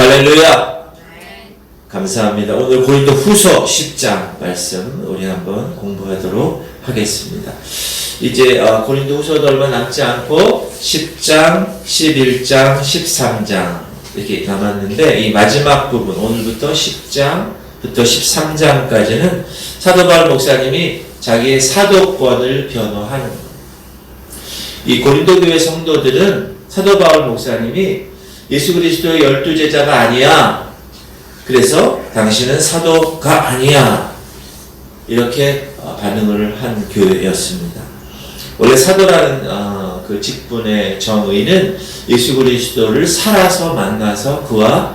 할렐루야. 감사합니다. 오늘 고린도 후서 10장 말씀 우리 한번 공부하도록 하겠습니다. 이제 고린도 후서도 얼마 남지 않고 10장, 11장, 13장 이렇게 남았는데 이 마지막 부분 오늘부터 10장부터 13장까지는 사도 바울 목사님이 자기의 사도권을 변호하는 거예요. 이 고린도 교회 성도들은 사도 바울 목사님이 예수 그리스도의 12제자가 아니야. 그래서 당신은 사도가 아니야. 이렇게 반응을 한 교회였습니다. 원래 사도라는 그 직분의 정의는 예수 그리스도를 살아서 만나서 그와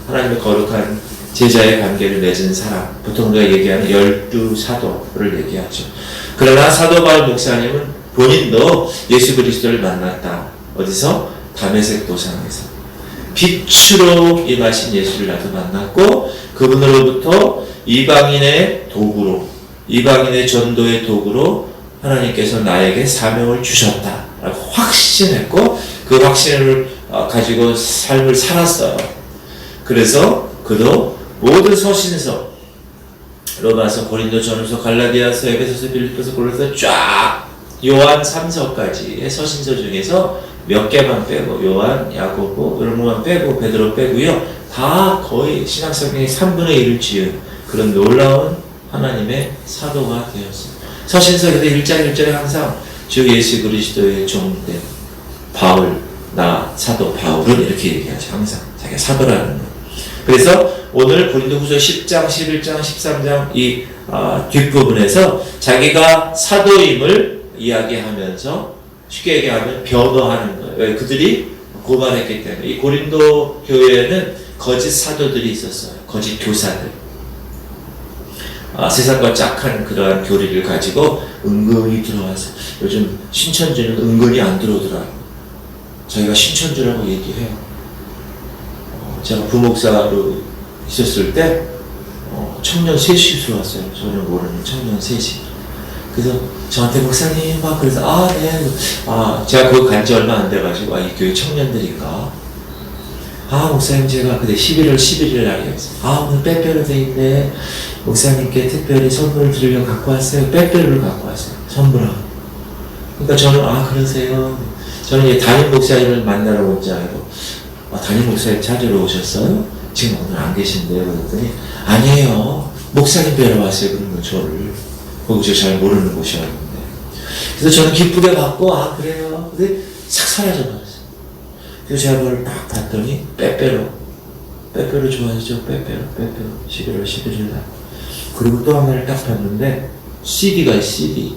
하나님의 거룩한 제자의 관계를 맺은 사람, 보통 우리가 얘기하는 12사도를 얘기하죠. 그러나 사도 바울 목사님은 본인도 예수 그리스도를 만났다. 어디서? 다메섹 도상에서 빛으로 임하신 예수를 나도 만났고 그분으로부터 이방인의 도구로, 이방인의 전도의 도구로 하나님께서 나에게 사명을 주셨다라고 확신했고 그 확신을 가지고 삶을 살았어요. 그래서 그도 모든 서신서, 로마서, 고린도, 전후서, 갈라디아서, 에베소서, 빌립보서, 골로새 쫙 요한 3서까지의 서신서 중에서 몇 개만 빼고 요한, 야고보 이런 것만 빼고 베드로 빼고요. 다 거의 신약성경의 3분의 1을 지은 그런 놀라운 하나님의 사도가 되었습니다. 서신서에서 1장 1절에 항상 주 예수 그리스도의 종된 바울, 나 사도 바울은 이렇게 얘기하죠. 항상 자기가 사도라는 거. 그래서 오늘 고린도후서 10장, 11장, 13장 이 뒷부분에서 자기가 사도임을 이야기하면서 쉽게 얘기하면 변호하는 거예요. 왜? 그들이 고발했기 때문에. 이 고린도 교회에는 거짓 사도들이 있었어요. 거짓 교사들. 세상과 짝한 그러한 교리를 가지고 은근히 들어와서 요즘 신천지는 은근히 안 들어오더라고요. 저희가 신천지라고 얘기해요. 제가 부목사로 있었을 때 청년 셋이 들어왔어요. 저는 모르는 청년 셋이. 그래서 저한테 목사님 막 그래서 네. 제가 그거 간지 얼마 안 돼가지고 이 교회 청년들인가? 목사님 제가 그때 11월 11일 날이었어요. 오늘 빼빼로 돼 있네. 목사님께 특별히 선물을 드리려고 갖고 왔어요. 빼빼로를 갖고 왔어요. 선물하고. 그러니까 저는 그러세요. 저는 이제 담임 목사님을 만나러 온 줄 알고 담임 목사님 찾으러 오셨어요? 지금 오늘 안 계신데요. 그랬더니 아니에요. 목사님 뵈러 왔어요. 그러면 저를. 거기 잘 모르는 곳이었는데. 그래서 저는 기쁘게 받고, 그래요. 근데 싹 사라져버렸어요. 그래서 제가 그걸 딱 봤더니, 빼빼로 좋아하시죠? 빼빼로. 11월 11일 날. 그리고 또 하나를 딱 봤는데, CD가 있어요, CD.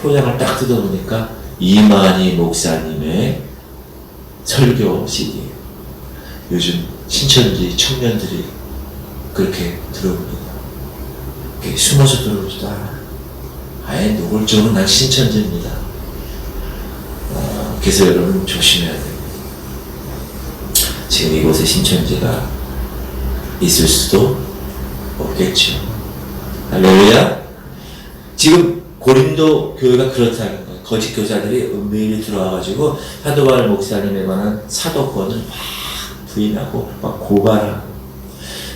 포장을 딱 뜯어보니까, 이만희 목사님의 설교 CD예요. 요즘 신천지 청년들이 그렇게 들어봅니다. 숨어서 들어오지도 않아. 노골적으로 난 신천지입니다. 그래서 여러분 조심해야 돼요. 지금 이곳에 신천지가 있을 수도 없겠죠. 할렐루야. 지금 고린도 교회가 그렇다는 거예요. 거짓 교사들이 은밀히 들어와가지고 사도 바울 목사님에 관한 사도권을 막 부인하고 막 고발하고.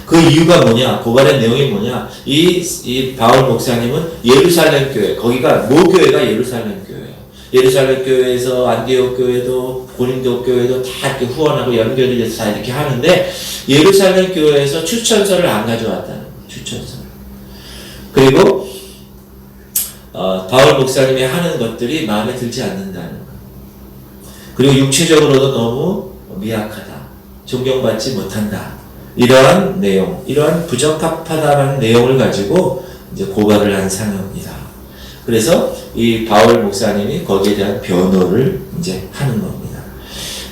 그 이유가 뭐냐? 고발의 내용이 뭐냐? 이 바울 목사님은 예루살렘 교회, 거기가 모교회가 예루살렘 교회예요. 예루살렘 교회에서 안디옥 교회도 고린도 교회도 다 이렇게 후원하고 연결이 돼서 다 이렇게 하는데 예루살렘 교회에서 추천서를 안 가져왔다는 거예요. 추천서를. 그리고 바울 목사님이 하는 것들이 마음에 들지 않는다는 거예요. 그리고 육체적으로도 너무 미약하다. 존경받지 못한다. 이러한 내용, 이러한 부적합하다라는 내용을 가지고 이제 고발을 한 상황입니다. 그래서 이 바울 목사님이 거기에 대한 변호를 이제 하는 겁니다.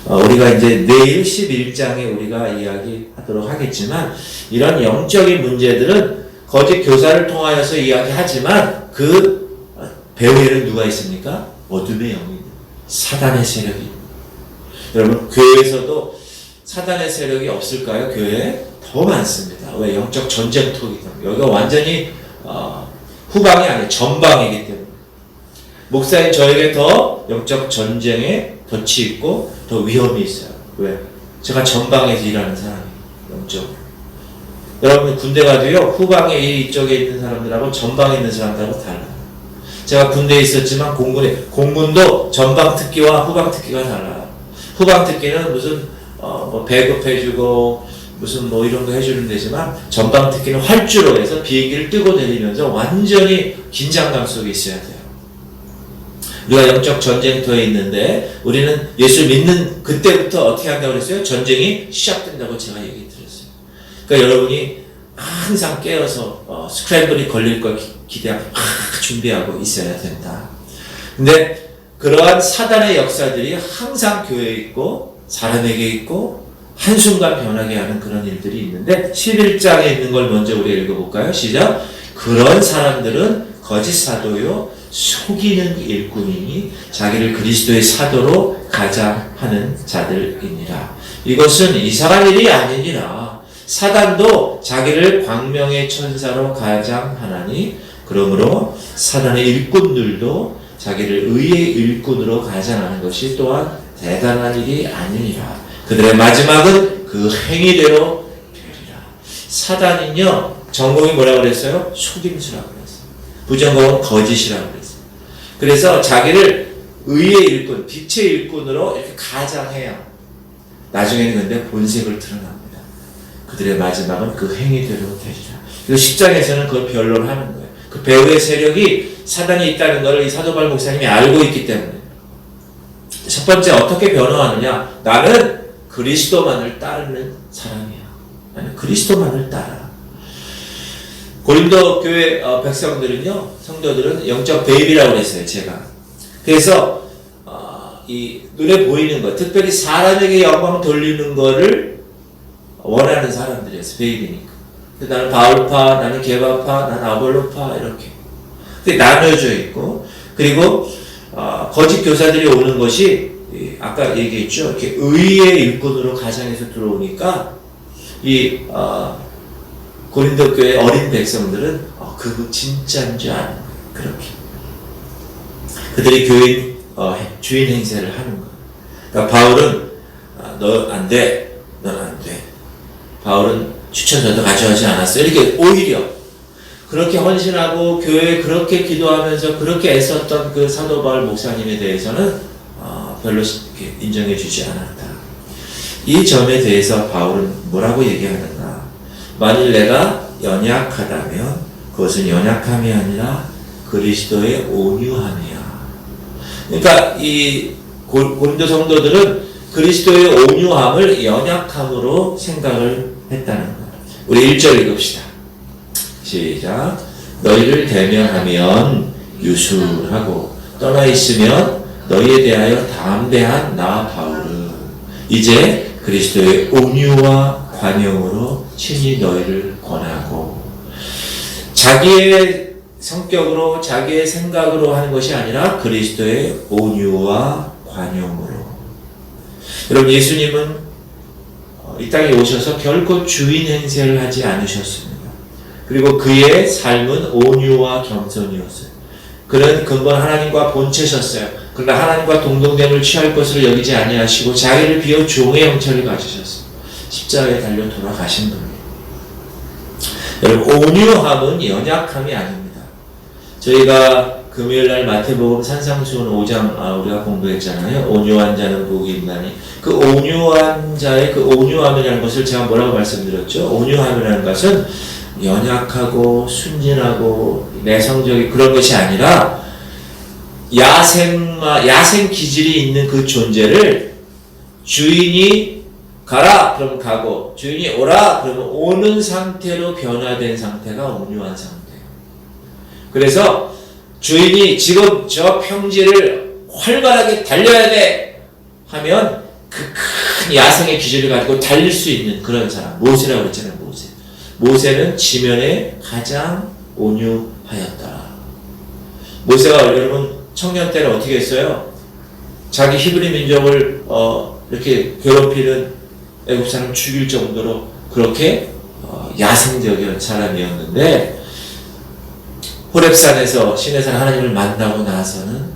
우리가 이제 내일 11장에 우리가 이야기하도록 하겠지만 이런 영적인 문제들은 거짓 교사를 통하여서 이야기하지만 그 배후에는 누가 있습니까? 어둠의 영이 사단의 세력이. 여러분 교회에서도 사단의 세력이 없을까요? 교회에? 더 많습니다. 왜? 영적 전쟁터이기 때문에. 여기가 완전히 후방이 아니에요. 전방이기 때문에. 목사인 저에게 더 영적 전쟁에 덫이 있고 더 위험이 있어요. 왜? 제가 전방에서 일하는 사람이에요. 영적으로. 여러분 군대 가도요, 후방에 이쪽에 있는 사람들하고 전방에 있는 사람들하고 달라요. 제가 군대에 있었지만 공군도 전방 특기와 후방 특기가 달라요. 후방 특기는 무슨 뭐 배급해주고 무슨 뭐 이런 거 해주는 데지만, 전방 특기는 활주로 해서 비행기를 뜨고 내리면서 완전히 긴장감 속에 있어야 돼요. 우리가 영적 전쟁터에 있는데, 우리는 예수 믿는 그때부터 어떻게 한다고 그랬어요? 전쟁이 시작된다고 제가 얘기 드렸어요. 그러니까 여러분이 항상 깨어서 스크램블이 걸릴 걸 기대하고 준비하고 있어야 된다. 근데 그러한 사단의 역사들이 항상 교회에 있고 사람에게 있고 한순간 변하게 하는 그런 일들이 있는데, 11장에 있는 걸 먼저 우리가 읽어볼까요? 시작. 그런 사람들은 거짓 사도요 속이는 일꾼이니 자기를 그리스도의 사도로 가장하는 자들이니라. 이것은 이상한 일이 아니니라. 사단도 자기를 광명의 천사로 가장하나니, 그러므로 사단의 일꾼들도 자기를 의의 일꾼으로 가장하는 것이 또한 대단한 일이 아니니라. 그들의 마지막은 그 행위대로 되리라. 사단은요, 전공이 뭐라고 그랬어요? 속임수라고 그랬어요. 부전공은 거짓이라고 그랬어요. 그래서 자기를 의의 일꾼, 빛의 일꾼으로 이렇게 가장해요. 나중에는 근데 본색을 드러납니다. 그들의 마지막은 그 행위대로 되리라. 그래서 10장에서는 그걸 변론하는 거예요. 그 배후의 세력이 사단이 있다는 걸 이 사도 바울 목사님이 알고 있기 때문에. 첫 번째, 어떻게 변호하느냐? 나는 그리스도만을 따르는 사람이야. 나는 그리스도만을 따라. 고린도 교회 백성들은요, 성도들은 영적 베이비라고 했어요, 제가. 그래서 이 눈에 보이는 것, 특별히 사람에게 영광 돌리는 거를 원하는 사람들이었어요. 베이비니까. 나는 바울파, 나는 게바파, 나는 아볼로파, 이렇게. 근데 나눠져 있고, 그리고 거짓 교사들이 오는 것이 아까 얘기했죠. 이렇게 의의 일꾼으로 가장해서 들어오니까 이 고린도 교회 어린 백성들은 그거 진짜인 줄 아는 거예요. 그렇게 그들이 교인 주인 행세를 하는 거예요. 그러니까 바울은 너 안 돼, 넌 안 돼. 바울은 추천서도 가져가지 않았어. 이렇게 오히려 그렇게 헌신하고 교회에 그렇게 기도하면서 그렇게 애썼던 그 사도 바울 목사님에 대해서는 별로 인정해 주지 않았다. 이 점에 대해서 바울은 뭐라고 얘기하는가? 만일 내가 연약하다면 그것은 연약함이 아니라 그리스도의 온유함이야. 그러니까 이 고린도 성도들은 그리스도의 온유함을 연약함으로 생각을 했다는 거예요. 우리 1절 읽읍시다. 시작. 너희를 대면하면 유술하고 떠나 있으면 너희에 대하여 담대한 나 바울은 이제 그리스도의 온유와 관용으로 친히 너희를 권하고, 자기의 성격으로 자기의 생각으로 하는 것이 아니라 그리스도의 온유와 관용으로. 여러분, 예수님은 이 땅에 오셔서 결코 주인 행세를 하지 않으셨습니다. 그리고 그의 삶은 온유와 겸손이었어요. 그는 근본 하나님과 본체셨어요. 그러나 하나님과 동등됨을 취할 것으로 여기지 아니하시고 자기를 비워 종의 형체를 가지셨어요. 십자가에 달려 돌아가신 분이에요. 여러분, 온유함은 연약함이 아닙니다. 저희가 금요일날 마태복음 산상수훈 5장 우리가 공부했잖아요. 온유한 자는 복이 있나니. 그 온유한 자의 그 온유함이라는 것을 제가 뭐라고 말씀드렸죠? 온유함이라는 것은 연약하고 순진하고 내성적인 그런 것이 아니라 야생 기질이 있는 그 존재를 주인이 가라 그러면 가고 주인이 오라 그러면 오는 상태로 변화된 상태가 온유한 상태예요. 그래서 주인이 지금 저 평지를 활발하게 달려야 돼 하면 그 큰 야생의 기질을 가지고 달릴 수 있는 그런 사람, 모세라고 했잖아요. 모세는 지면에 가장 온유하였다. 모세가 여러분 청년 때는 어떻게 했어요? 자기 히브리 민족을 이렇게 괴롭히는 애국 사람 죽일 정도로 그렇게 야생적인 사람이었는데, 호렙산에서 시내산 하나님을 만나고 나서는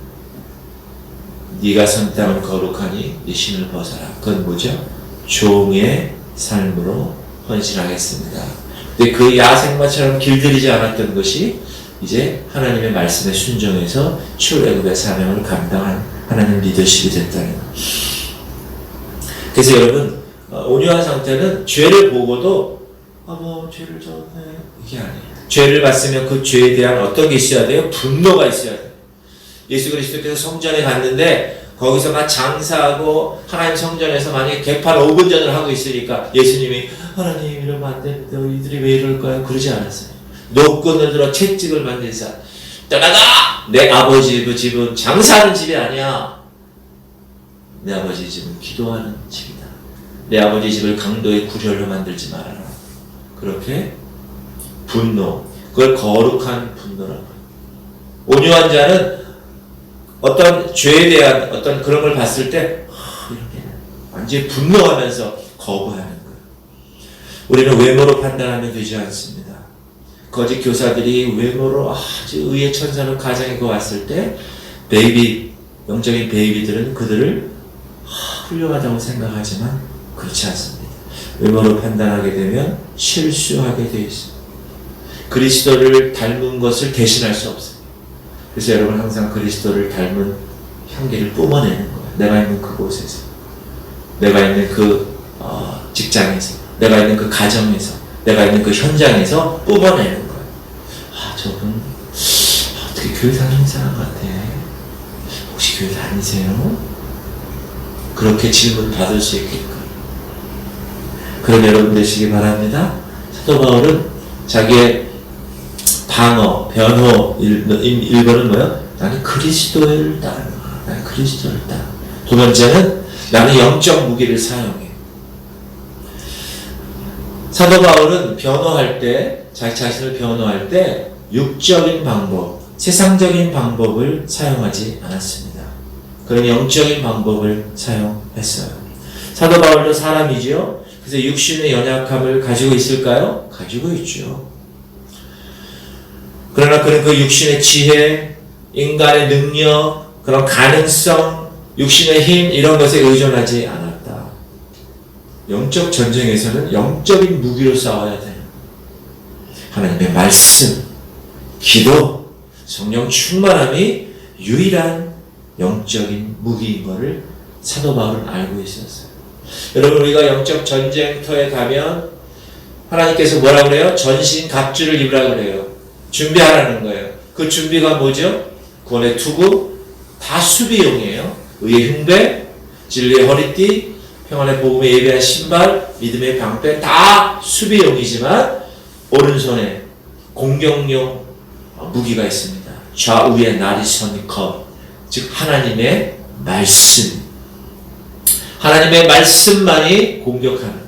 네가 선 땅은 거룩하니 네 신을 벗어라. 그건 뭐죠? 종의 삶으로 헌신하겠습니다. 근데 그 야생마처럼 길들이지 않았던 것이 이제 하나님의 말씀에 순종해서 출애굽의 사명을 감당한 하나님 리더십이 됐다는 거예요. 그래서 여러분, 온유한 상태는 죄를 보고도 죄를 졌네 이게 아니에요. 죄를 봤으면 그 죄에 대한 어떤 게 있어야 돼요? 분노가 있어야 돼요. 예수 그리스도께서 성전에 갔는데 거기서 막 장사하고 하나님 성전에서 만약에 개판 5분전을 하고 있으니까 예수님이 하나님 이러면 안 됩니다. 이들이 왜 이럴까요? 그러지 않았어요. 노끈을 들어 채찍을 만들자. 떠나가! 내 아버지 집은 장사하는 집이 아니야. 내 아버지 집은 기도하는 집이다. 내 아버지 집을 강도의 구렬로 만들지 말아라. 그렇게 분노, 그걸 거룩한 분노라고. 온유한 자는 어떤 죄에 대한 어떤 그런 걸 봤을 때 이렇게 완전히 분노하면서 거부하는 거예요. 우리는 외모로 판단하면 되지 않습니다. 거짓 교사들이 외모로 아주 의의 천사로 가정에 왔을 때 영적인 베이비들은 그들을 훌륭하다고 생각하지만 그렇지 않습니다. 외모로 판단하게 되면 실수하게 되어 있습니다. 그리스도를 닮은 것을 대신할 수 없어요. 그래서 여러분 항상 그리스도를 닮은 향기를 뿜어내는 거예요. 내가 있는 그곳에서, 내가 있는 그 직장에서, 내가 있는 그 가정에서, 내가 있는 그 현장에서 뿜어내는 거예요. 저분 어떻게 교회 다니는 사람 같아? 혹시 교회 다니세요? 그렇게 질문 받을 수 있게끔. 그런 여러분 되시기 바랍니다. 사도 바울은 자기의 변호 1번은 뭐예요? 나는 그리스도를 따르는 거야. 나는 그리스도를 따르는 거야. 두 번째는 나는 영적 무기를 사용해. 사도 바울은 변호할 때, 자기 자신을 변호할 때 육적인 방법, 세상적인 방법을 사용하지 않았습니다. 그런 영적인 방법을 사용했어요. 사도 바울도 사람이지요. 그래서 육신의 연약함을 가지고 있을까요? 가지고 있죠. 그러나 그는 그 육신의 지혜, 인간의 능력, 그런 가능성, 육신의 힘 이런 것에 의존하지 않았다. 영적 전쟁에서는 영적인 무기로 싸워야 돼요. 하나님의 말씀, 기도, 성령 충만함이 유일한 영적인 무기인 것을 사도 바울은 알고 있었어요. 여러분, 우리가 영적 전쟁터에 가면 하나님께서 뭐라고 그래요? 전신 갑주를 입으라고 그래요. 준비하라는 거예요. 그 준비가 뭐죠? 구원의 투구, 다 수비용이에요. 의의 흉배, 진리의 허리띠, 평안의 복음에 예배한 신발, 믿음의 방패, 다 수비용이지만 오른손에 공격용 무기가 있습니다. 좌우에 날이 선 컵, 즉 하나님의 말씀. 하나님의 말씀만이 공격하는.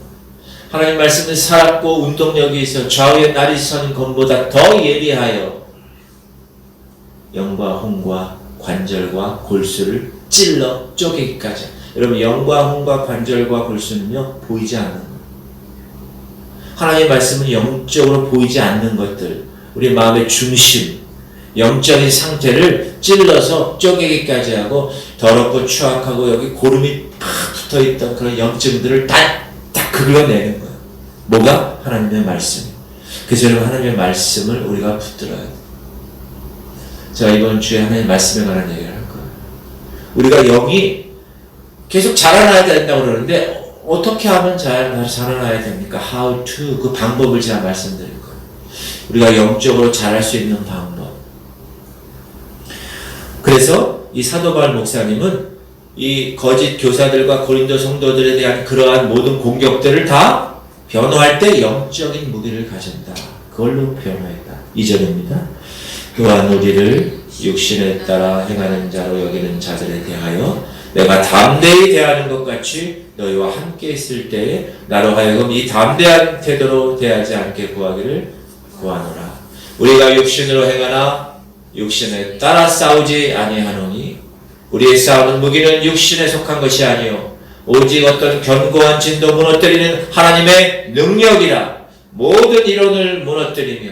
하나님 말씀은 살았고 운동력이 있어 좌우에 날이 서는 검보다 더 예리하여 영과 혼과 관절과 골수를 찔러 쪼개기까지. 여러분, 영과 혼과 관절과 골수는요 보이지 않는 거예요. 하나님의 말씀은 영적으로 보이지 않는 것들, 우리 마음의 중심, 영적인 상태를 찔러서 쪼개기까지 하고 더럽고 추악하고 여기 고름이 팍 붙어있던 그런 염증들을 딱 긁어내는 거예요. 뭐가? 하나님의 말씀. 그래서 여러분, 하나님의 말씀을 우리가 붙들어야 돼요. 제가 이번 주에 하나님의 말씀에 관한 얘기를 할 거예요. 우리가 영이 계속 자라나야 된다고 그러는데 어떻게 하면 자라나야 됩니까? How to, 그 방법을 제가 말씀드릴 거예요. 우리가 영적으로 자랄 수 있는 방법. 그래서 이 사도 바울 목사님은 이 거짓 교사들과 고린도 성도들에 대한 그러한 모든 공격들을 다 변호할 때 영적인 무기를 가진다. 그걸로 변호했다. 2절입니다. 또한 우리를 육신에 따라 행하는 자로 여기는 자들에 대하여 내가 담대히 대하는 것 같이 너희와 함께 있을 때에 나로 하여금 이 담대한 태도로 대하지 않게 구하기를 구하노라. 우리가 육신으로 행하나 육신에 따라 싸우지 아니하노니 우리의 싸우는 무기는 육신에 속한 것이 아니요 오직 어떤 견고한 진도 무너뜨리는 하나님의 능력이라. 모든 이론을 무너뜨리며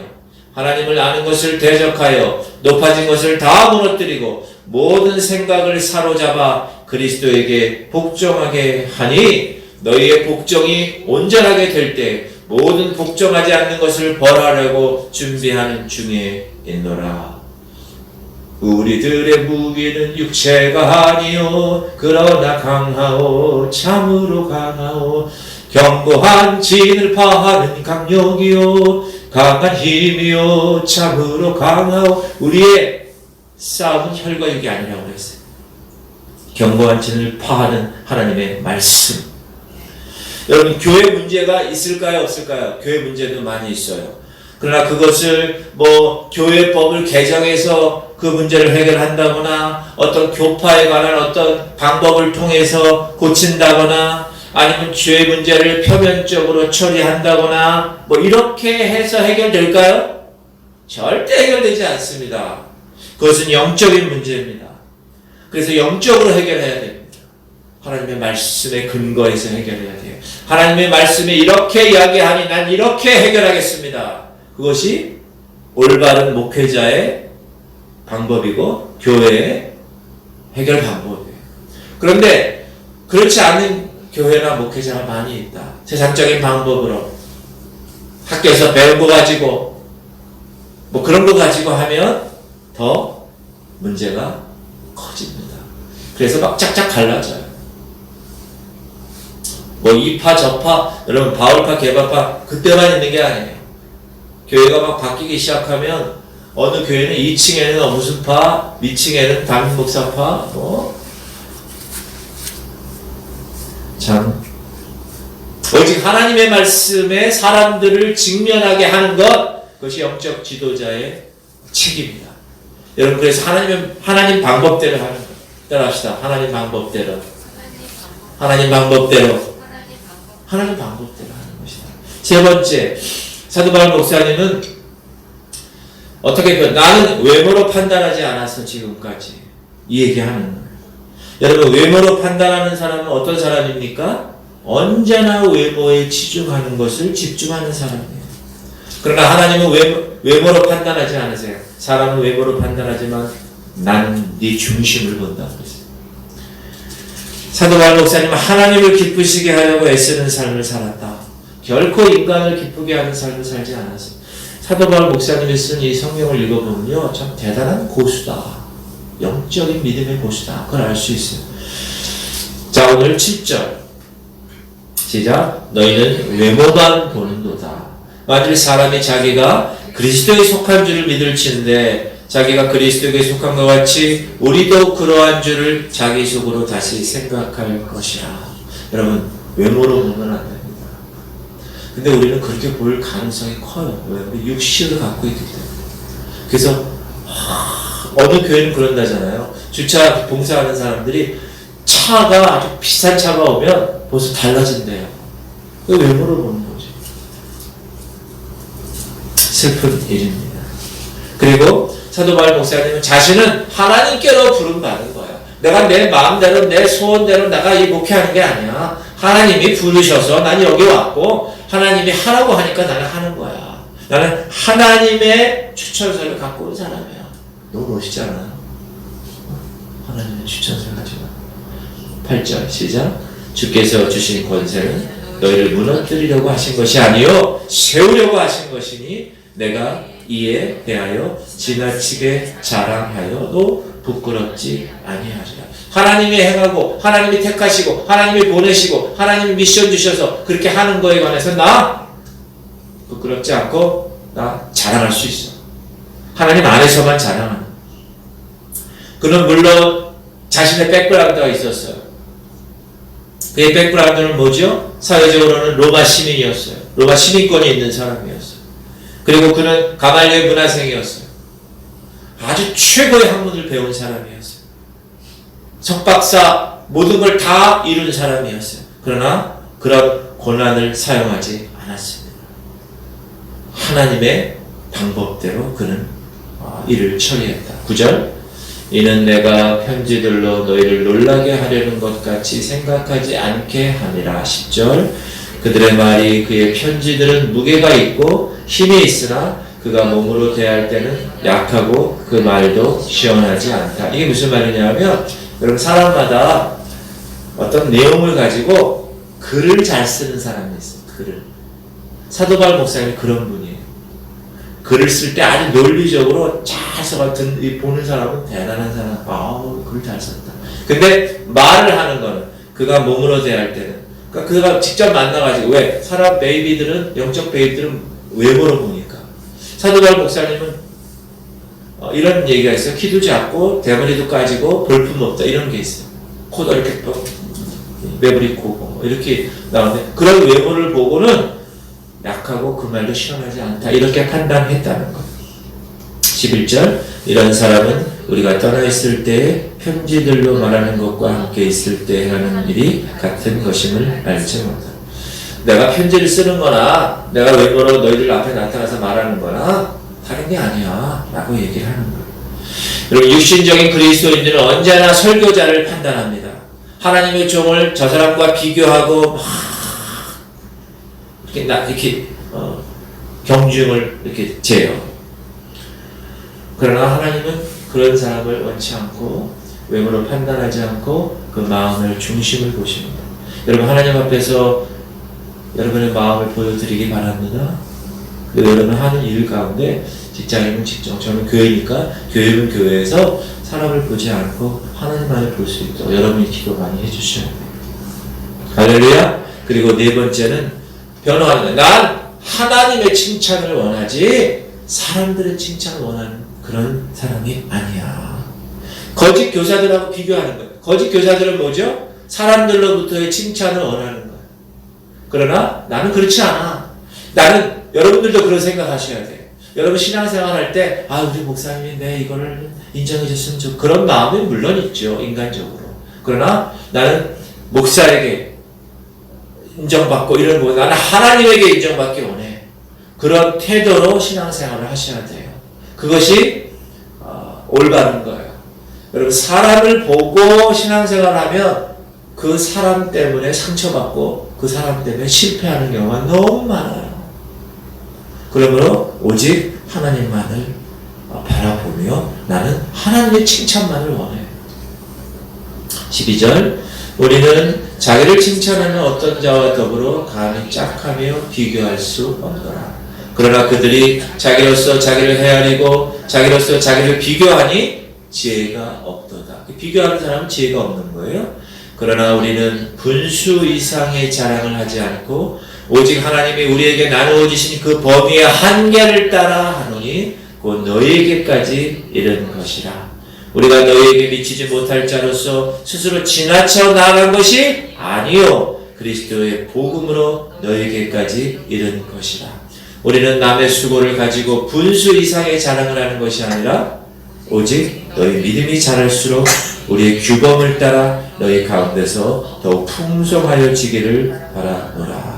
하나님을 아는 것을 대적하여 높아진 것을 다 무너뜨리고 모든 생각을 사로잡아 그리스도에게 복종하게 하니 너희의 복종이 온전하게 될 때 모든 복종하지 않는 것을 벌하려고 준비하는 중에 있노라. 우리들의 무기는 육체가 아니요 그러나 강하오 참으로 강하오 견고한 진을 파하는 강력이요 강한 힘이요 참으로 강하오. 우리의 싸움은 혈과 육이 아니라고 그랬어요. 견고한 진을 파하는 하나님의 말씀. 여러분, 교회 문제가 있을까요 없을까요? 교회 문제도 많이 있어요. 그러나 그것을 교회법을 개정해서 그 문제를 해결한다거나 어떤 교파에 관한 어떤 방법을 통해서 고친다거나 아니면 죄 문제를 표면적으로 처리한다거나 이렇게 해서 해결될까요? 절대 해결되지 않습니다. 그것은 영적인 문제입니다. 그래서 영적으로 해결해야 됩니다. 하나님의 말씀에 근거해서 해결해야 돼요. 하나님의 말씀에 이렇게 이야기하니 난 이렇게 해결하겠습니다. 그것이 올바른 목회자의 방법이고 교회의 해결 방법이에요. 그런데 그렇지 않은 교회나 목회자가 많이 있다. 세상적인 방법으로 학교에서 배운 거 가지고 그런 거 가지고 하면 더 문제가 커집니다. 그래서 막 짝짝 갈라져요. 이파 저파, 여러분 바울파 개파파 그때만 있는 게 아니에요. 교회가 막 바뀌기 시작하면 어느 교회는 2층에는 무슨 파, 위층에는 담임 목사파, 참 오직 하나님의 말씀에 사람들을 직면하게 하는 것, 그것이 영적 지도자의 책임이다. 여러분, 그래서 하나님 방법대로 하는 것. 따라합시다. 하나님 방법대로. 하나님 방법대로. 하나님 방법대로 하는 것이다. 세 번째, 사도 바울 목사님은 어떻게 보면 나는 외모로 판단하지 않았어 지금까지 이 얘기하는 거예요. 여러분, 외모로 판단하는 사람은 어떤 사람입니까? 언제나 외모에 치중하는 것을 집중하는 사람이에요. 그러나 하나님은 외모로 판단하지 않으세요. 사람은 외모로 판단하지만 난 네 중심을 본다고 그랬어요. 사도 바울 목사님은 하나님을 기쁘시게 하려고 애쓰는 삶을 살았다. 결코 인간을 기쁘게 하는 삶을 살지 않았어요. 사도 바울 목사님이 쓴 이 성경을 읽어보면요, 참 대단한 고수다. 영적인 믿음의 고수다. 그걸 알 수 있어요. 자, 오늘 7절 시작. 너희는 외모만 보는도다. 만일 사람이 자기가 그리스도에 속한 줄을 믿을지인데 자기가 그리스도에 속한 것 같이 우리도 그러한 줄을 자기 속으로 다시 생각할 것이라. 여러분, 외모로 보면 안 됩니다. 근데 우리는 그렇게 볼 가능성이 커요. 왜? 육신을 갖고 있기 때문에. 그래서 어느 교회는 그런다잖아요. 주차 봉사하는 사람들이 차가 아주 비싼 차가 오면 벌써 달라진대요. 그 외모로 보는 거지. 슬픈 일입니다. 그리고 사도 바울 목사님은 자신은 하나님께로 부름받은 거야. 내가 내 마음대로 내 소원대로 내가 이 목회하는 게 아니야. 하나님이 부르셔서 난 여기 왔고 하나님이 하라고 하니까 나는 하는 거야. 나는 하나님의 추천서를 갖고 온 사람이야. 너무 멋있지 않아요? 하나님의 추천서를 가지고 8절 시작. 주께서 주신 권세는 너희를 무너뜨리려고 하신 것이 아니요 세우려고 하신 것이니 내가 이에 대하여 지나치게 자랑하여도 부끄럽지 아니하리라. 하나님이 행하고 하나님이 택하시고 하나님이 보내시고 하나님이 미션 주셔서 그렇게 하는 거에 관해서 나 부끄럽지 않고 나 자랑할 수 있어. 하나님 안에서만 자랑하는. 그는 물론 자신의 백그라운드가 있었어요. 그의 백그라운드는 뭐죠? 사회적으로는 로마 시민이었어요. 로마 시민권이 있는 사람이었어요. 그리고 그는 가말리엘 문화생이었어요. 아주 최고의 학문을 배운 사람이었어요. 석박사 모든 걸 다 이룬 사람이었어요. 그러나 그런 고난을 사용하지 않았습니다. 하나님의 방법대로 그는 일을 처리했다. 9절 이는 내가 편지들로 너희를 놀라게 하려는 것 같이 생각하지 않게 하니라. 10절 그들의 말이 그의 편지들은 무게가 있고 힘이 있으나 그가 몸으로 대할 때는 약하고 그 말도 시원하지 않다. 이게 무슨 말이냐면 여러분 사람마다 어떤 내용을 가지고 글을 잘 쓰는 사람이 있어요. 글을. 사도 바울 목사님이 그런 분이에요. 글을 쓸 때 아주 논리적으로 잘 써가지고 보는 사람은 대단한 사람. 아우, 글 잘 썼다. 근데 말을 하는 거는 그가 몸으로 대할 때는 그러니까 그가 직접 만나가지고 왜? 사람 베이비들은 영적 베이비들은 외모로 보니까 사도 바울 목사님은 이런 얘기가 있어요. 키도 작고 대머리도 까지고 볼품 없다 이런 게 있어요. 코도 이렇게 매부리 코 이렇게 나오는데 그런 외모를 보고는 약하고 그 말도 시원하지 않다 이렇게 판단했다는 것. 11절 이런 사람은 우리가 떠나 있을 때 편지들로 말하는 것과 함께 있을 때 하는 일이 같은 것임을 알지 못한다. 내가 편지를 쓰는 거나 내가 외모로 너희들 앞에 나타나서 말하는 거나 다른 게 아니야 라고 얘기를 하는 거예요. 여러분 육신적인 그리스도인들은 언제나 설교자를 판단합니다. 하나님의 종을 저 사람과 비교하고 막 이렇게 경중을 이렇게 재요. 그러나 하나님은 그런 사람을 원치 않고 외모로 판단하지 않고 그 마음을 중심을 보십니다. 여러분 하나님 앞에서 여러분의 마음을 보여드리기 바랍니다. 여러분 하는 일 가운데 직장이면 직장, 저는 교회니까 교회는 교회에서 사람을 보지 않고 하나님만을 볼 수 있도록 여러분이 기도 많이 해주셔야 돼요. 할렐루야. 그리고 네 번째는 변화하는 거예요. 난 하나님의 칭찬을 원하지 사람들의 칭찬을 원하는 그런 사람이 아니야. 거짓 교사들하고 비교하는 거예요. 거짓 교사들은 뭐죠? 사람들로부터의 칭찬을 원하는 거예요. 그러나 나는 그렇지 않아. 나는 여러분들도 그런 생각하셔야 돼요. 여러분 신앙생활 할 때 우리 목사님이 내 이거를 인정해 줬으면 좋겠고 그런 마음이 물론 있죠. 인간적으로. 그러나 나는 목사에게 인정받고 이런 거 나는 하나님에게 인정받기 원해. 그런 태도로 신앙생활을 하셔야 돼요. 그것이 올바른 거예요. 여러분 사람을 보고 신앙생활하면 그 사람 때문에 상처받고 그 사람 때문에 실패하는 경우가 너무 많아요. 그러므로 오직 하나님만을 바라보며 나는 하나님의 칭찬만을 원해. 12절 우리는 자기를 칭찬하는 어떤 자와 더불어 감히 짝하며 비교할 수 없노라. 그러나 그들이 자기로서 자기를 헤아리고 자기로서 자기를 비교하니 지혜가 없도다. 비교하는 사람은 지혜가 없는 거예요. 그러나 우리는 분수 이상의 자랑을 하지 않고 오직 하나님이 우리에게 나누어 주신 그 범위의 한계를 따라 하노니 곧 너희에게까지 이른 것이라. 우리가 너희에게 미치지 못할 자로서 스스로 지나쳐 나아간 것이 아니요 그리스도의 복음으로 너희에게까지 이른 것이라. 우리는 남의 수고를 가지고 분수 이상의 자랑을 하는 것이 아니라 오직 너희 믿음이 자랄수록 우리의 규범을 따라 너희 가운데서 더욱 풍성하여지기를 바라노라.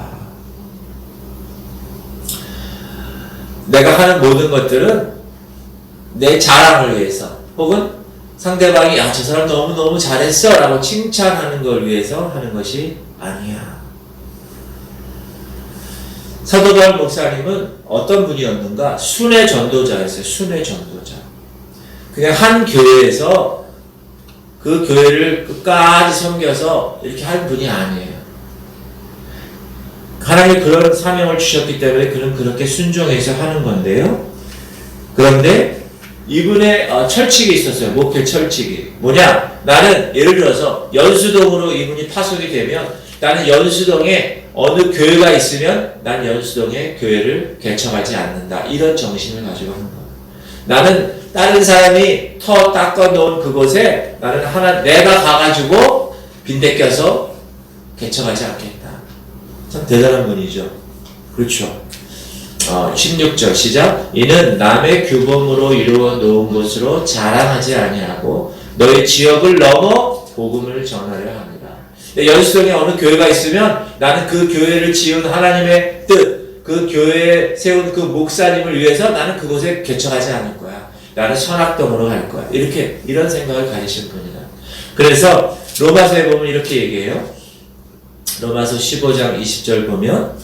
내가 하는 모든 것들은 내 자랑을 위해서 혹은 상대방이 저 사람 너무너무 잘했어 라고 칭찬하는 걸 위해서 하는 것이 아니야. 사도 바울 목사님은 어떤 분이었는가? 순회 전도자였어요. 순회 전도자. 그냥 한 교회에서 그 교회를 끝까지 섬겨서 이렇게 한 분이 아니에요. 하나님이 그런 사명을 주셨기 때문에 그는 그렇게 순종해서 하는 건데요. 그런데 이분의 철칙이 있었어요. 목회 철칙이. 뭐냐? 나는 예를 들어서 연수동으로 이분이 파송이 되면 나는 연수동에 어느 교회가 있으면 난 연수동에 교회를 개척하지 않는다. 이런 정신을 가지고 하는 거예요. 나는 다른 사람이 터 닦아놓은 그곳에 나는 내가 가가지고 빈대껴서 개척하지 않겠다. 참 대단한 분이죠. 그렇죠. 16절 시작. 이는 남의 규범으로 이루어 놓은 것으로 자랑하지 아니하고 너의 지역을 넘어 복음을 전하려 합니다. 연수동에 어느 교회가 있으면 나는 그 교회를 지은 하나님의 뜻, 그 교회에 세운 그 목사님을 위해서 나는 그곳에 개척하지 않을 거야. 나는 선악동으로 갈 거야. 이런 생각을 가지신 분이다. 그래서 로마서에 보면 이렇게 얘기해요. 로마서 15장 20절 보면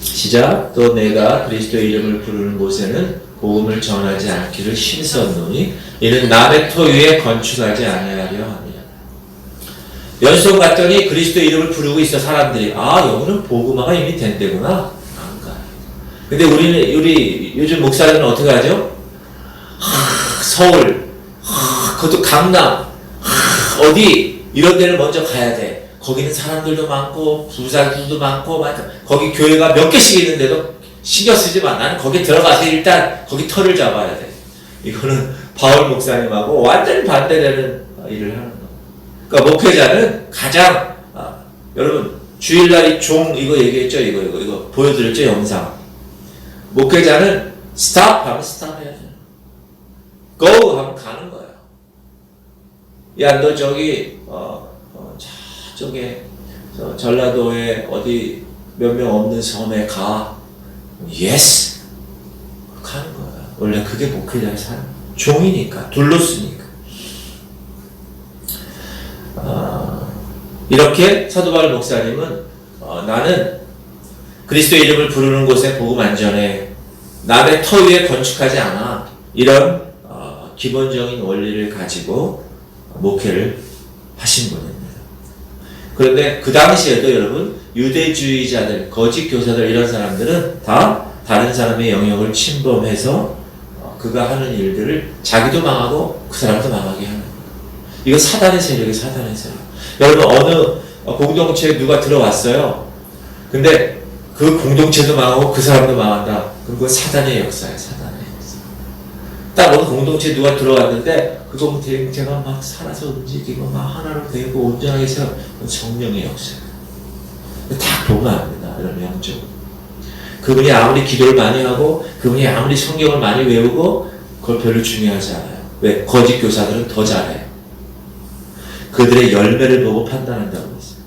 시작. 또 내가 그리스도의 이름을 부르는 곳에는 복음을 전하지 않기를 신선노니 이는 남의 토 위에 건축하지 아니하려 합니다. 연수원 갔더니 그리스도 이름을 부르고 있어 사람들이. 아, 여기는 복음화가 이미 된 데구나. 안 가. 근데 우리 요즘 목사들은 어떻게 하죠? 서울, 그것도 강남, 어디 이런 데를 먼저 가야 돼. 거기는 사람들도 많고 부자들도 많고 거기 교회가 몇 개씩 있는데도 신경 쓰지 마. 나는 거기 들어가서 일단 거기 털을 잡아야 돼. 이거는 바울 목사님하고 완전히 반대되는 일을 하는 거. 그러니까 목회자는 가장 여러분 주일날 종 이거 얘기했죠? 이거 보여드렸죠? 영상. 목회자는 스탑 하면 스탑 해야죠. go 하면 가는 거야. 야, 너 저기 저쪽에 전라도에 어디 몇 명 없는 섬에 가. 예스. 가는 거야. 원래 그게 목회자의 삶. 종이니까, 둘러쓰니까. 이렇게 사도 바울 목사님은 나는 그리스도 이름을 부르는 곳에 복음 안전해. 남의 터 위에 건축하지 않아. 이런 기본적인 원리를 가지고 목회를 하신 분입니다. 그런데 그 당시에도 여러분 유대주의자들, 거짓 교사들 이런 사람들은 다 다른 사람의 영역을 침범해서 그가 하는 일들을 자기도 망하고 그 사람도 망하게 하는 거예요. 이거 사단의 세력이 사단의 세력. 여러분 어느 공동체에 누가 들어왔어요. 근데 그 공동체도 망하고 그 사람도 망한다. 그럼 그건 사단의 역사예요. 사단의 역사. 딱 어느 공동체에 누가 들어왔는데 그 공동체가 막 살아서 움직이고 막 하나로 되고 온전하게 세워. 그건 성령의 역사예요. 다 보면 압니다. 이런 영적으로. 그분이 아무리 기도를 많이 하고 그분이 아무리 성경을 많이 외우고 그걸 별로 중요하지 않아요. 왜? 거짓 교사들은 더 잘해요. 그들의 열매를 보고 판단한다고 했어요.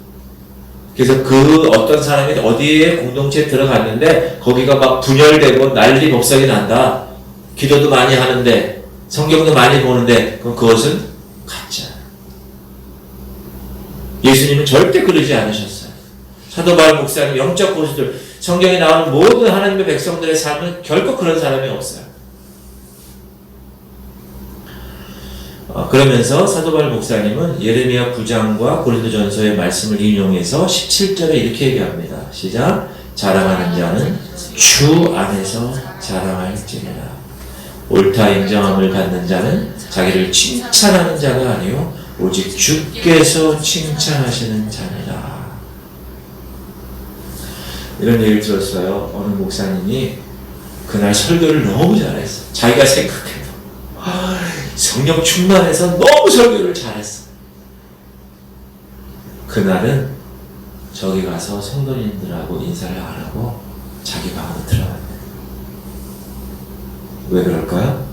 그래서 그 어떤 사람이 어디에 공동체에 들어갔는데 거기가 막 분열되고 난리 법석이 난다. 기도도 많이 하는데 성경도 많이 보는데 그럼 그것은 가짜예요. 예수님은 절대 그러지 않으셨어요. 사도 바울 목사님 영적 고수들 성경에 나오는 모든 하나님의 백성들의 삶은 결코 그런 사람이 없어요. 그러면서 사도 바울 목사님은 예레미야 9장과 고린도전서의 말씀을 인용해서 17절에 이렇게 얘기합니다. 시작. 자랑하는 자는 주 안에서 자랑할지니라. 옳다 인정함을 받는 자는 자기를 칭찬하는 자가 아니요 오직 주께서 칭찬하시는 자니라. 이런 얘기를 들었어요. 어느 목사님이 그날 설교를 너무 잘했어. 자기가 생각해도 성령 충만해서 너무 설교를 잘했어. 그날은 저기 가서 성도님들하고 인사를 안 하고 자기 방으로 들어갔대. 왜 그럴까요?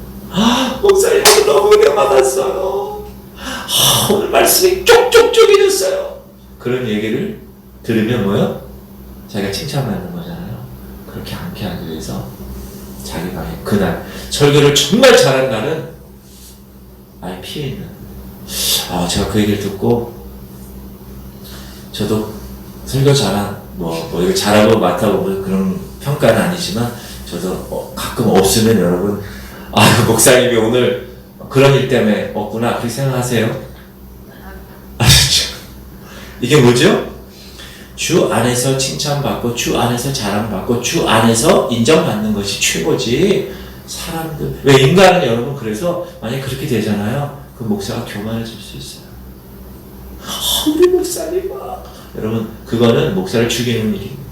목사님 오늘 너무 은혜 받았어요. 오늘 말씀이 쪽쪽쪽해졌어요. 그런 얘기를 들으면 뭐요? 자기가 칭찬받는 거잖아요. 그렇게 않게 하기 위해서 자기 방에 그날 설교를 정말 잘한 날은 아예 피해 있는. 제가 그 얘기를 듣고 저도 설교 잘한 이거 잘하고 맡아보고 그런 평가는 아니지만 저도 가끔 없으면 여러분 목사님이 오늘 그런 일 때문에 없구나 그렇게 생각하세요. 이게 뭐죠? 주 안에서 칭찬받고 주 안에서 자랑받고 주 안에서 인정받는 것이 최고지. 사람들 왜 인간은 여러분 그래서 만약 그렇게 되잖아요. 그 목사가 교만해질 수 있어요. 우리 목사님아. 여러분 그거는 목사를 죽이는 일입니다.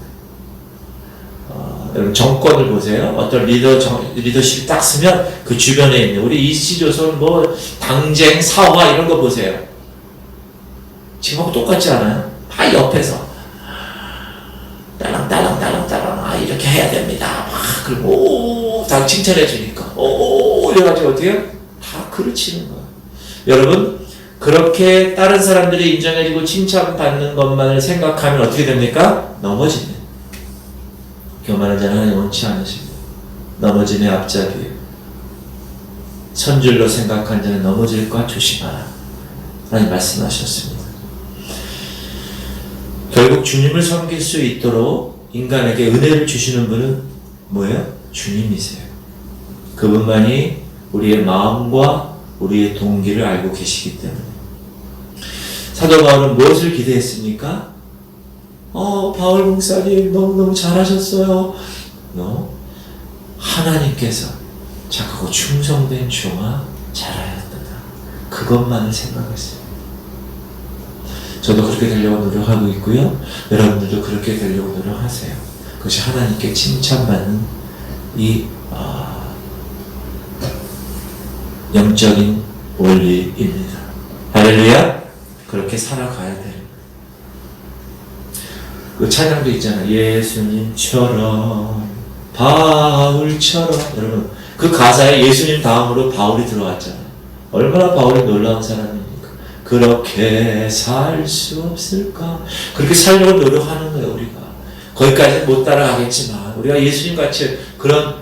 여러분 정권을 보세요. 어떤 리더십이 딱 쓰면 그 주변에 있는 우리 이시조선 당쟁 사화 이런 거 보세요. 지금하고 똑같지 않아요? 다 옆에서 따랑 이렇게 해야 됩니다. 그리고 다 칭찬해 주니까 이래가지고 어떻게 해요? 다 그르치는 거예요. 여러분 그렇게 다른 사람들이 인정해주고 칭찬받는 것만을 생각하면 어떻게 됩니까? 넘어지네. 교만한 자는 하나님 원치 않으십니다. 넘어짐의 앞잡이에요. 선줄로 생각한 자는 넘어질까 조심하라. 하나님 말씀하셨습니다. 결국 주님을 섬길 수 있도록 인간에게 은혜를 주시는 분은 뭐예요? 주님이세요. 그분만이 우리의 마음과 우리의 동기를 알고 계시기 때문에 사도 바울은 무엇을 기대했습니까? 바울 목사님 너무너무 잘하셨어요. 하나님께서 착하고 충성된 종아 잘하였도다. 그것만을 생각했어요. 저도 그렇게 되려고 노력하고 있고요. 여러분들도 그렇게 되려고 노력하세요. 그것이 하나님께 칭찬받는 이 영적인 원리입니다. 할렐루야. 그렇게 살아가야 돼요. 그 찬양도 있잖아요. 예수님처럼 바울처럼. 여러분 그 가사에 예수님 다음으로 바울이 들어왔잖아요. 얼마나 바울이 놀라운 사람입니까? 그렇게 살 수 없을까? 그렇게 살려고 노력하는 거예요. 우리가 거기까지는 못 따라가겠지만 우리가 예수님같이 그런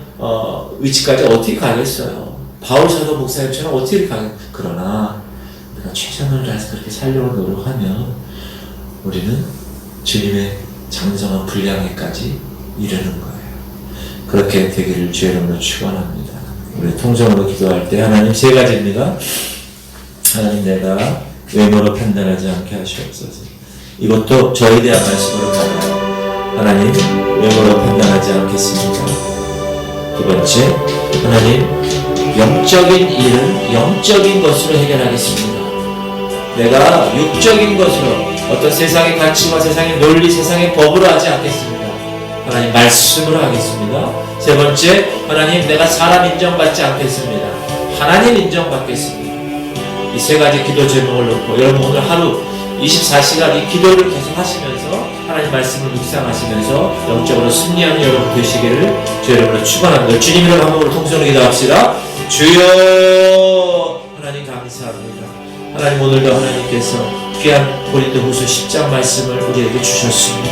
위치까지 어떻게 가겠어요? 바울 사도 목사님처럼 어떻게 가겠어요? 그러나 우리가 최선을 다해서 그렇게 살려고 노력하면 우리는 주님의 장성한 분량에까지 이르는 거예요. 그렇게 되기를 주의 이름으로 축원합니다. 우리 통성으로 기도할 때 하나님 세 가지입니다. 하나님 내가 외모로 판단하지 않게 하시옵소서. 이것도 저에 대한 말씀으로 가나요? 하나님 외모로 판단하지 않겠습니다. 두 번째, 하나님 영적인 일은 영적인 것으로 해결하겠습니다. 내가 육적인 것으로 어떤 세상의 가치와 세상의 논리, 세상의 법으로 하지 않겠습니다. 하나님 말씀으로 하겠습니다. 세 번째, 하나님 내가 사람 인정받지 않겠습니다. 하나님 인정받겠습니다. 이 세 가지 기도 제목을 놓고 여러분 오늘 하루 24시간 이 기도를 계속 하시면서 하나님 말씀을 묵상하시면서 영적으로 승리하는 여러분 되시기를 주 여러분을 축원합니다. 주님 이름 한 번으로 통성으로 기도합시다. 주여 하나님 감사합니다. 하나님 오늘도 하나님께서 귀한 고린도후서 10장 말씀을 우리에게 주셨습니다.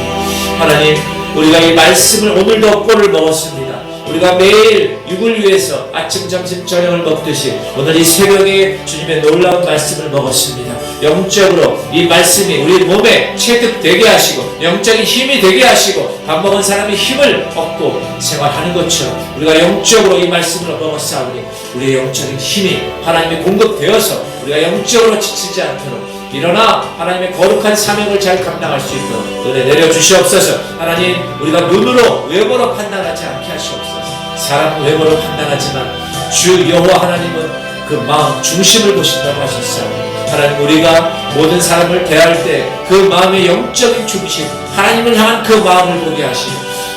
하나님 우리가 이 말씀을 오늘도 꼴을 먹었습니다. 우리가 매일 육을 위해서 아침, 점심, 저녁을 먹듯이 오늘 이 새벽에 주님의 놀라운 말씀을 먹었습니다. 영적으로 이 말씀이 우리 몸에 체득되게 하시고 영적인 힘이 되게 하시고 밥 먹은 사람이 힘을 얻고 생활하는 것처럼 우리가 영적으로 이 말씀을 먹었사오니 우리의 영적인 힘이 하나님의 공급되어서 우리가 영적으로 지치지 않도록 일어나 하나님의 거룩한 사명을 잘 감당할 수 있도록 은혜 내려주시옵소서. 하나님 우리가 눈으로 외모로 판단하지 않게 하시옵소서. 사람은 외모로 판단하지만 주 여호와 하나님은 그 마음 중심을 보신다고 하셨사오니 하나님 우리가 모든 사람을 대할 때 그 마음의 영적인 중심 하나님을 향한 그 마음을 보게 하시고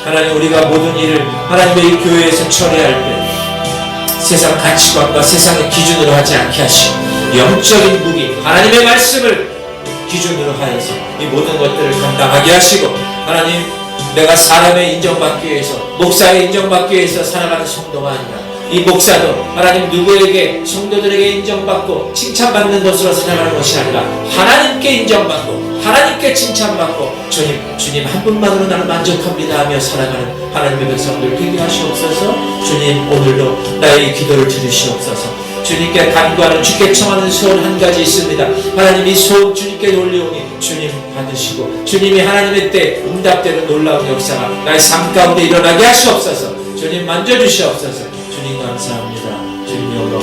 하나님 우리가 모든 일을 하나님의 이 교회에서 처리할 때 세상 가치관과 세상의 기준으로 하지 않게 하시고 영적인 무기 하나님의 말씀을 기준으로 하여서 이 모든 것들을 감당하게 하시고 하나님 내가 사람의 인정받기 위해서 목사의 인정받기 위해서 살아가는 성도가 아니라 이 목사도 하나님 누구에게 성도들에게 인정받고 칭찬받는 것으로 살아가는 것이 아니라 하나님께 인정받고 하나님께 칭찬받고 주님 한 분만으로 나는 만족합니다 하며 살아가는 하나님의 백성들 되게 하시옵소서. 주님 오늘도 나의 기도를 들으시옵소서. 주님께 간구하는 주께 청하는 소원 한 가지 있습니다. 하나님 이 소원 주님께 올려오니 주님 받으시고 주님이 하나님의 때 응답되는 놀라운 역사가 나의 삶 가운데 일어나게 하시옵소서. 주님 만져주시옵소서. 주님 감사합니다. 주님 영광